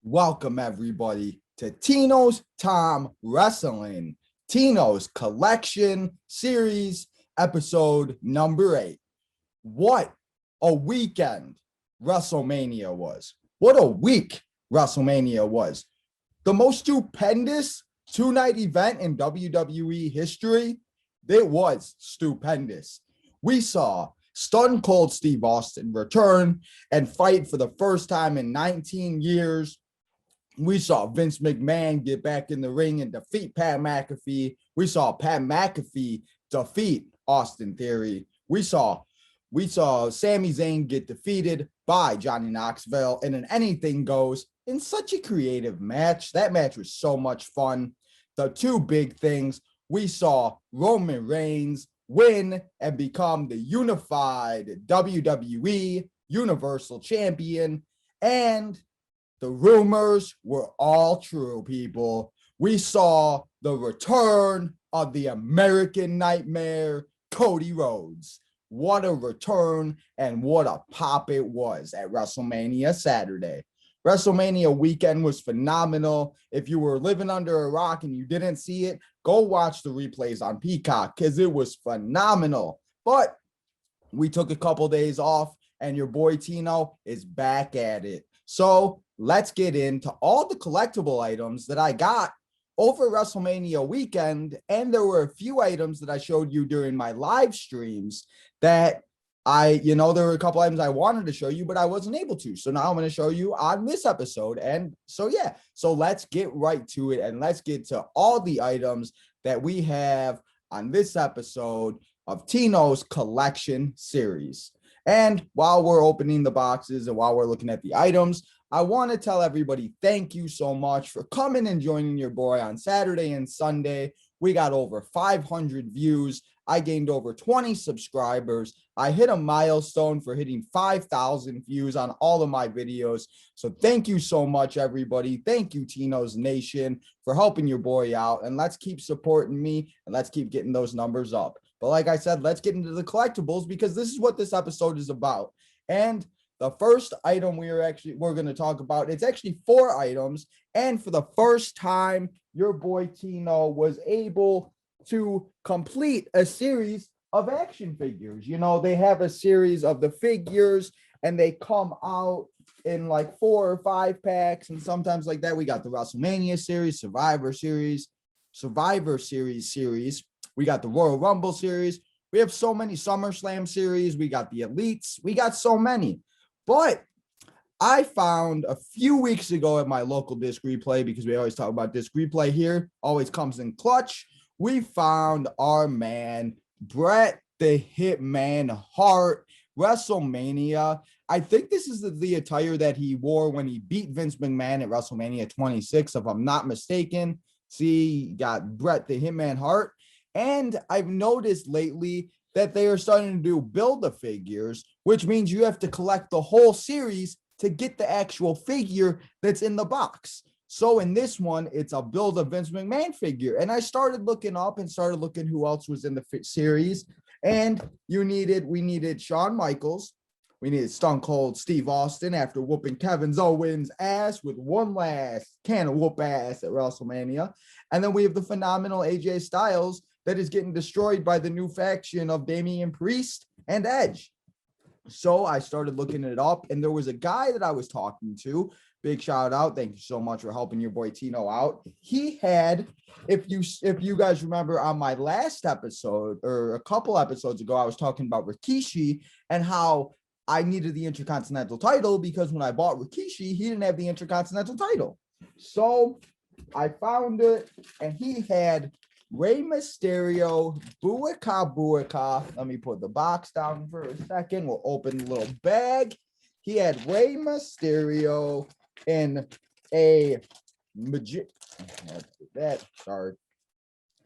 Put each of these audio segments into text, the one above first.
Welcome everybody to Tino's Time Wrestling, Tino's Collection Series, episode number 8. What a weekend WrestleMania was. What a week WrestleMania was. The most stupendous two-night event in WWE history. It was stupendous. We saw Stone Cold Steve Austin return and fight for the first time in 19 years. We saw Vince McMahon get back in the ring and defeat Pat McAfee. We saw Pat McAfee defeat Austin Theory. We saw Sami Zayn get defeated by Johnny Knoxville in an anything goes in such a creative match. That match was so much fun. The two big things, we saw Roman Reigns win and become the unified WWE Universal Champion, and the rumors were all true, people. We saw the return of the American Nightmare, Cody Rhodes. What a return and what a pop it was at WrestleMania Saturday. WrestleMania weekend was phenomenal. If you were living under a rock and you didn't see it, go watch the replays on Peacock because it was phenomenal. But we took a couple days off and your boy Tino is back at it. So let's get into all the collectible items that I got over WrestleMania weekend. And there were a few items that I showed you during my live streams that there were a couple items I wanted to show you, but I wasn't able to. So now I'm going to show you on this episode. And so, so let's get right to it. And let's get to all the items that we have on this episode of Tino's Collection Series. And while we're opening the boxes and while we're looking at the items, I want to tell everybody thank you so much for coming and joining your boy on Saturday and Sunday. We got over 500 views. I gained over 20 subscribers. I hit a milestone for hitting 5,000 views on all of my videos. So thank you so much, everybody. Thank you, Tino's Nation, for helping your boy out. And let's keep supporting me and let's keep getting those numbers up. But like I said, let's get into the collectibles because this is what this episode is about. And the first item we're going to talk about, it's actually 4 items. And for the first time, your boy Tino was able to complete a series of action figures. You know, they have a series of the figures and they come out in like 4 or 5 packs. And sometimes like that, we got the WrestleMania series, Survivor Series. We got the Royal Rumble series. We have so many SummerSlam series. We got the Elites. We got so many. But I found a few weeks ago at my local disc replay, because we always talk about disc replay here, always comes in clutch. We found our man, Bret the Hitman Hart, WrestleMania. I think this is the attire that he wore when he beat Vince McMahon at WrestleMania 26, if I'm not mistaken. See, you got Bret the Hitman Hart. And I've noticed lately that they are starting to do Build-A-Figures, which means you have to collect the whole series to get the actual figure that's in the box. So in this one, it's a Build a Vince McMahon figure. And I started looking up and started looking who else was in the series. And we needed Shawn Michaels. We needed Stone Cold Steve Austin after whooping Kevin Owens' ass with one last can of whoop ass at WrestleMania. And then we have the phenomenal AJ Styles that is getting destroyed by the new faction of Damian Priest and Edge. So I started looking it up, and there was a guy that I was talking to. Big shout out. Thank you so much for helping your boy Tino out. He had, if you guys remember on my last episode or a couple episodes ago, I was talking about Rikishi and how I needed the Intercontinental title because when I bought Rikishi, he didn't have the Intercontinental title. So I found it, and he had Rey Mysterio, Buaka. Let me put the box down for a second. We'll open the little bag. He had Rey Mysterio in a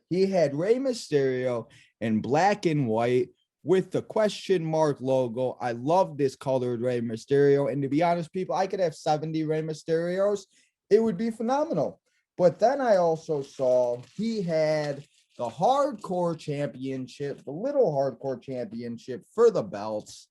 He had Rey Mysterio in black and white with the question mark logo. I love this colored Rey Mysterio. And to be honest, people, I could have 70 Rey Mysterios. It would be phenomenal. But then I also saw he had the Hardcore Championship, the Little Hardcore Championship for the belts.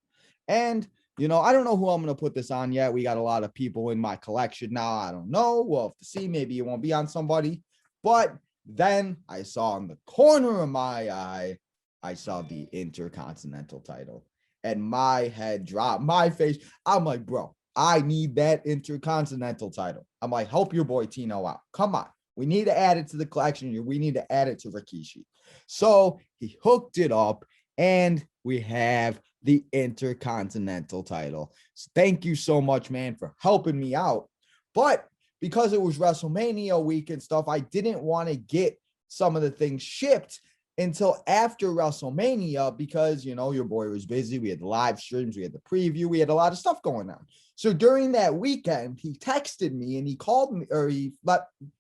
And I don't know who I'm going to put this on yet. We got a lot of people in my collection now. I don't know. We'll have to see. Maybe it won't be on somebody. But then I saw in the corner of my eye, I saw the Intercontinental title. And my head dropped, my face. I'm like, bro, I need that Intercontinental title. I'm like, help your boy Tino out. Come on. We need to add it to the collection. We need to add it to Rikishi. So he hooked it up, and we have the Intercontinental title. So thank you so much, man, for helping me out. But because it was WrestleMania week and stuff, I didn't want to get some of the things shipped until after WrestleMania because, your boy was busy. We had the live streams, we had the preview, we had a lot of stuff going on. So during that weekend, he texted me and he called me, or he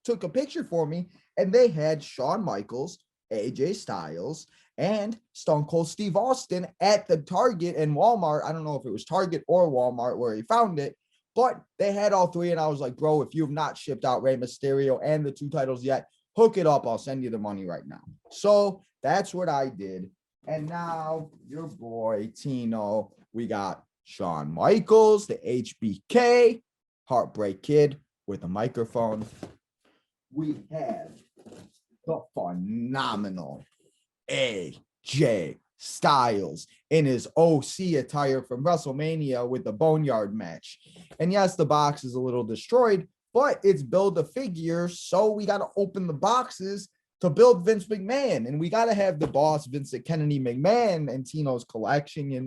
took a picture for me, and they had Shawn Michaels, AJ Styles, and Stone Cold Steve Austin at the Target and Walmart. I don't know if it was Target or Walmart where he found it, but they had all three. And I was like, bro, if you have not shipped out Rey Mysterio and the 2 titles yet, hook it up. I'll send you the money right now. So that's what I did. And now your boy Tino, we got Shawn Michaels, the HBK, Heartbreak Kid with a microphone. We have the phenomenal AJ Styles in his OC attire from WrestleMania with the Boneyard match. And yes, the box is a little destroyed, but it's build a figure. So we got to open the boxes to build Vince McMahon. And we got to have the boss, Vincent Kennedy McMahon, in Tino's collection,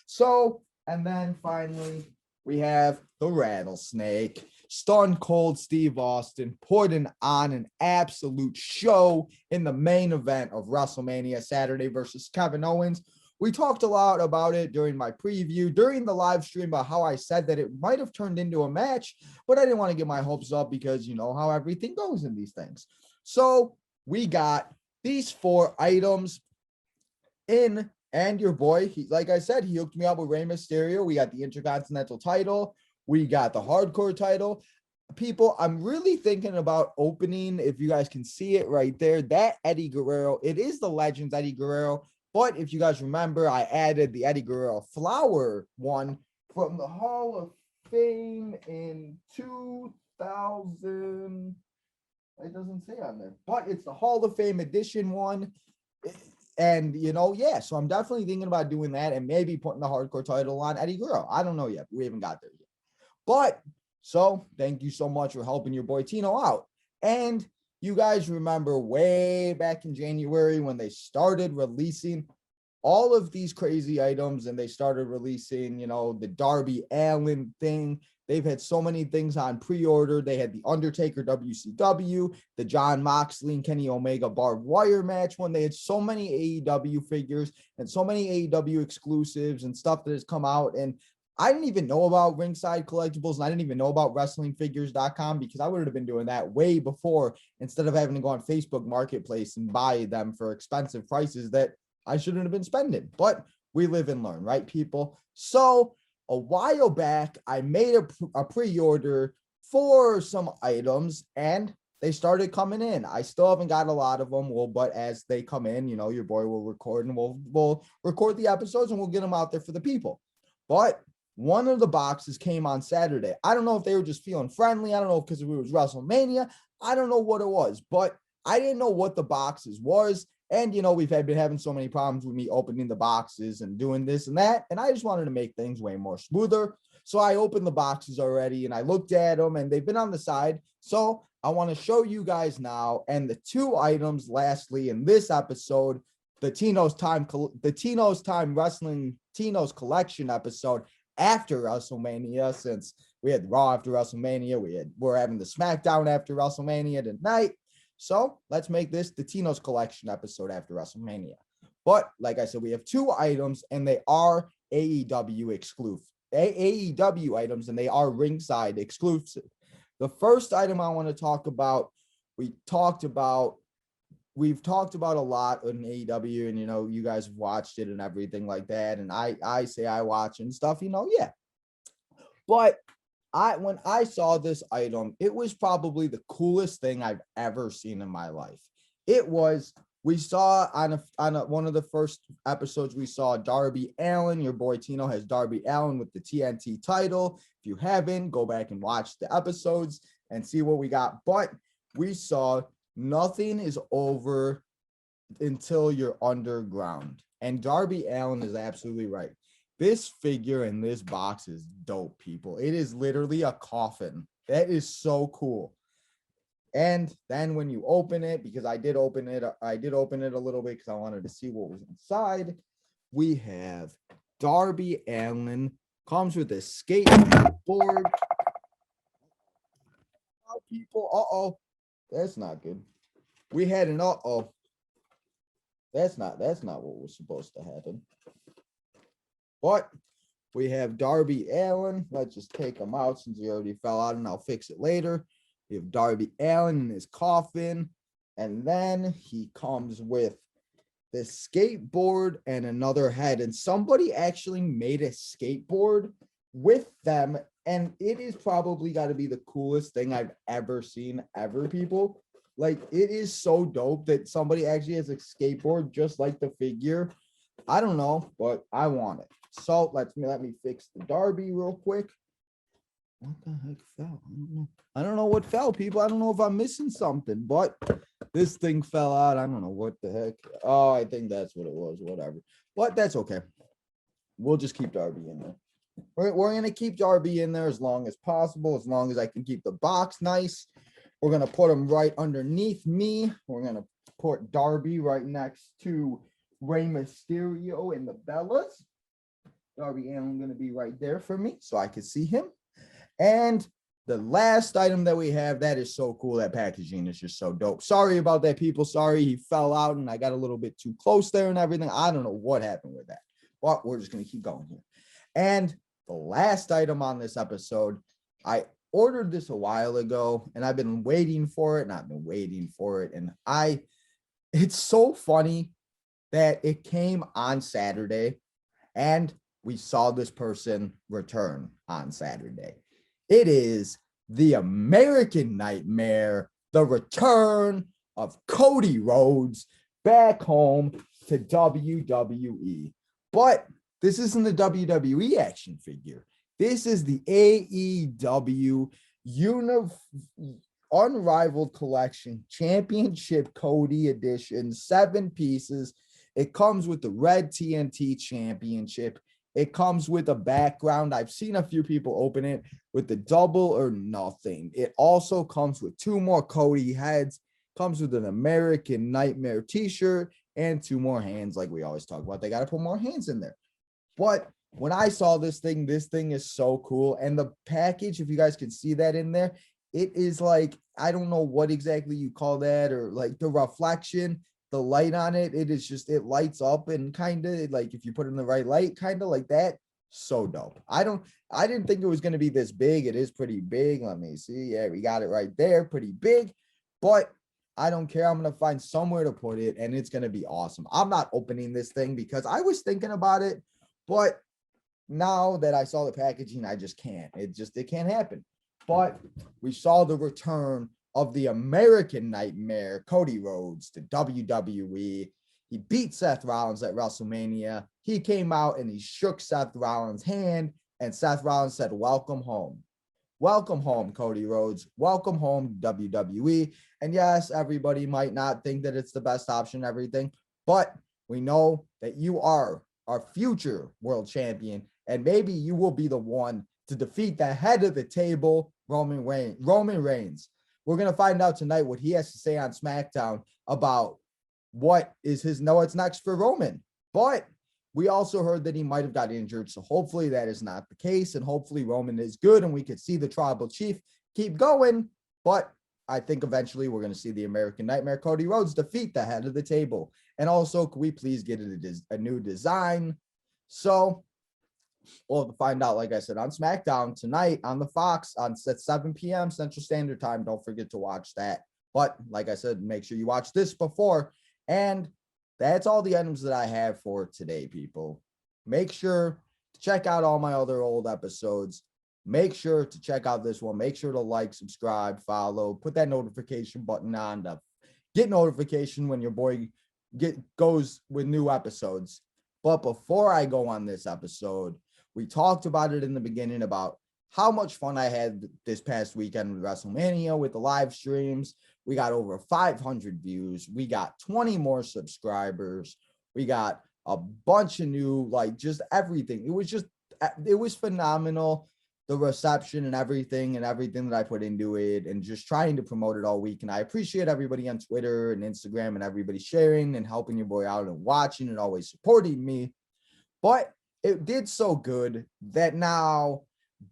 So, and then finally, we have the Rattlesnake. Stone Cold Steve Austin putting on an absolute show in the main event of WrestleMania Saturday versus Kevin Owens. We talked a lot about it during my preview, during the live stream, about how I said that it might have turned into a match, but I didn't want to get my hopes up because you know how everything goes in these things. So we got these 4 items in, and your boy, like I said, he hooked me up with Rey Mysterio. We got the Intercontinental title. We got the hardcore title. People, I'm really thinking about opening, if you guys can see it right there, that Eddie Guerrero. It is the Legends Eddie Guerrero. But if you guys remember, I added the Eddie Guerrero flower one from the Hall of Fame in 2000. It doesn't say on there, but it's the Hall of Fame edition one. And, yeah, so I'm definitely thinking about doing that and maybe putting the hardcore title on Eddie Guerrero. I don't know yet. We haven't got there yet. But so thank you so much for helping your boy Tino out. And you guys remember way back in January when they started releasing all of these crazy items, and they started releasing, the Darby Allin thing. They've had so many things on pre-order. They had the Undertaker WCW, the John Moxley and Kenny Omega barbed wire match one. They had so many AEW figures and so many AEW exclusives and stuff that has come out. And I didn't even know about Ringside Collectibles, and I didn't even know about WrestlingFigures.com because I would have been doing that way before, instead of having to go on Facebook Marketplace and buy them for expensive prices that I shouldn't have been spending. But we live and learn, right, people? So a while back, I made a pre-order for some items, and they started coming in. I still haven't got a lot of them, but as they come in, your boy will record, and we'll record the episodes, and we'll get them out there for the people. But one of the boxes came on Saturday. I don't know if they were just feeling friendly. I don't know because it was WrestleMania. I don't know what it was, but I didn't know what the boxes was. And, we've been having so many problems with me opening the boxes and doing this and that. And I just wanted to make things way more smoother. So I opened the boxes already and I looked at them, and they've been on the side. So I want to show you guys now. And the 2 items lastly in this episode, the Tino's Time Wrestling Tino's Collection episode after WrestleMania, since we had Raw after WrestleMania, we're having the SmackDown after WrestleMania tonight. So let's make this the Tino's Collection episode after WrestleMania. But like I said, we have 2 items, and they are AEW exclusive. AEW items, and they are ringside exclusive. The first item I want to talk about, we've talked about a lot on AEW, and you guys have watched it and everything like that. And I say I watch and stuff, yeah. But when I saw this item, it was probably the coolest thing I've ever seen in my life. It was We saw on one of the first episodes, we saw Darby Allin. Your boy Tino has Darby Allin with the TNT title. If you haven't, go back and watch the episodes and see what we got. But we saw nothing is over until you're underground. And Darby Allin is absolutely right. This figure in this box is dope, people. It is literally a coffin. That is so cool. And then when you open it, because I did open it a little bit because I wanted to see what was inside. We have Darby Allin, comes with a skateboard. Oh, people, that's not good. We had an That's not what was supposed to happen. But we have Darby Allin. Let's just take him out since he already fell out, and I'll fix it later. We have Darby Allin in his coffin, and then he comes with this skateboard and another head. And somebody actually made a skateboard with them, and it is probably got to be the coolest thing I've ever seen ever, people. Like, it is so dope that somebody actually has a skateboard just like the figure. I don't know, but I want it. So let me fix the Darby real quick. What the heck fell? I don't know what fell, people. I don't know if I'm missing something, but this thing fell out. I don't know what the heck. Oh, I think that's what it was. Whatever. But that's okay. We'll just keep Darby in there. We're going to keep Darby in there as long as possible, as long as I can keep the box nice. We're going to put him right underneath me. We're going to put Darby right next to Rey Mysterio and the Bellas. Darby Allin going to be right there for me so I can see him. And the last item that we have, that is so cool. That packaging is just so dope. Sorry about that, people. Sorry he fell out and I got a little bit too close there and everything. I don't know what happened with that, but we're just going to keep going here. And the last item on this episode, I ordered this a while ago and I've been waiting for it and it's so funny that it came on Saturday and we saw this person return on Saturday. It is the American Nightmare, the return of Cody Rhodes back home to WWE. But this isn't the WWE action figure. This is the AEW Unrivaled Collection Championship Cody Edition, 7 pieces. It comes with the red TNT Championship. It comes with a background. I've seen a few people open it with the double or nothing. It also comes with 2 more Cody heads, comes with an American Nightmare t-shirt, and 2 more hands like we always talk about. They got to put more hands in there. But when I saw this thing is so cool. And the package, if you guys can see that in there, it is like, I don't know what exactly you call that, or like the reflection, the light on it. It is just, it lights up and kind of like if you put in the right light, kind of like that. So dope. I didn't think it was going to be this big. It is pretty big. Let me see. Yeah, we got it right there. Pretty big, but I don't care. I'm going to find somewhere to put it and it's going to be awesome. I'm not opening this thing because I was thinking about it, but now that I saw the packaging, I just can't. It can't happen. But we saw the return of the American Nightmare, Cody Rhodes, to WWE. He beat Seth Rollins at WrestleMania. He came out and he shook Seth Rollins' hand, and Seth Rollins said, "Welcome home. Welcome home, Cody Rhodes. Welcome home, WWE." And yes, everybody might not think that it's the best option, everything, but we know that you are our future world champion, and maybe you will be the one to defeat the head of the table, Roman Reigns. We're going to find out tonight what he has to say on SmackDown about what's next for Roman. But we also heard that he might have got injured, so hopefully that is not the case, and hopefully Roman is good, and we could see the Tribal Chief keep going. But I think eventually we're going to see the American Nightmare, Cody Rhodes, defeat the head of the table. And also, could we please get a new design? So we'll have to find out, like I said, on SmackDown tonight on the Fox at 7 p.m. Central Standard Time. Don't forget to watch that. But like I said, make sure you watch this before. And that's all the items that I have for today, people. Make sure to check out all my other old episodes. Make sure to check out this one. Make sure to like, subscribe, follow, put that notification button on to get notification when your boy goes with new episodes. But before I go on this episode, we talked about it in the beginning about how much fun I had this past weekend with WrestleMania with the live streams. We got over 500 views. We got 20 more subscribers. We got a bunch of new, like, just everything. It was phenomenal. The reception and everything that I put into it, and just trying to promote it all week. And I appreciate everybody on Twitter and Instagram and everybody sharing and helping your boy out and watching and always supporting me. But it did so good that now,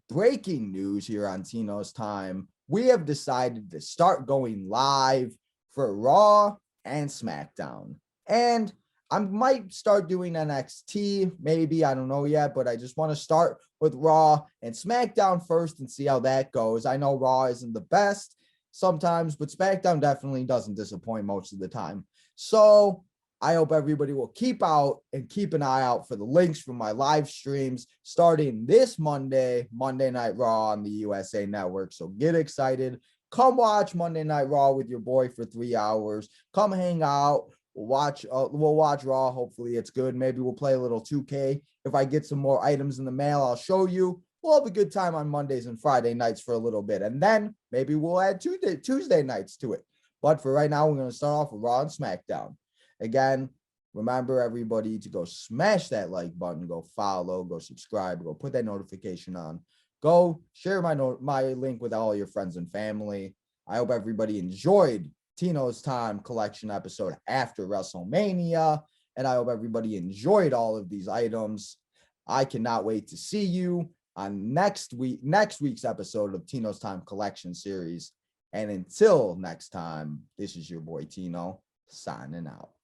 breaking news here on Tino's Time, we have decided to start going live for Raw and SmackDown. And I might start doing NXT, maybe, I don't know yet, but I just want to start with Raw and SmackDown first and see how that goes. I know Raw isn't the best sometimes, but SmackDown definitely doesn't disappoint most of the time. So I hope everybody will keep an eye out for the links from my live streams starting this Monday Night Raw on the USA Network. So get excited. Come watch Monday Night Raw with your boy for 3 hours. Come hang out. We'll watch Raw. Hopefully it's good. Maybe we'll play a little 2K. If I get some more items in the mail, I'll show you. We'll have a good time on Mondays and Friday nights for a little bit. And then maybe we'll add Tuesday nights to it. But for right now, we're going to start off with Raw and SmackDown. Again, remember everybody to go smash that like button, go follow, go subscribe, go put that notification on. Go share my link with all your friends and family. I hope everybody enjoyed Tino's Time collection episode after WrestleMania, and I hope everybody enjoyed all of these items. I cannot wait to see you on next week's episode of Tino's Time collection series. And until next time, this is your boy Tino signing out.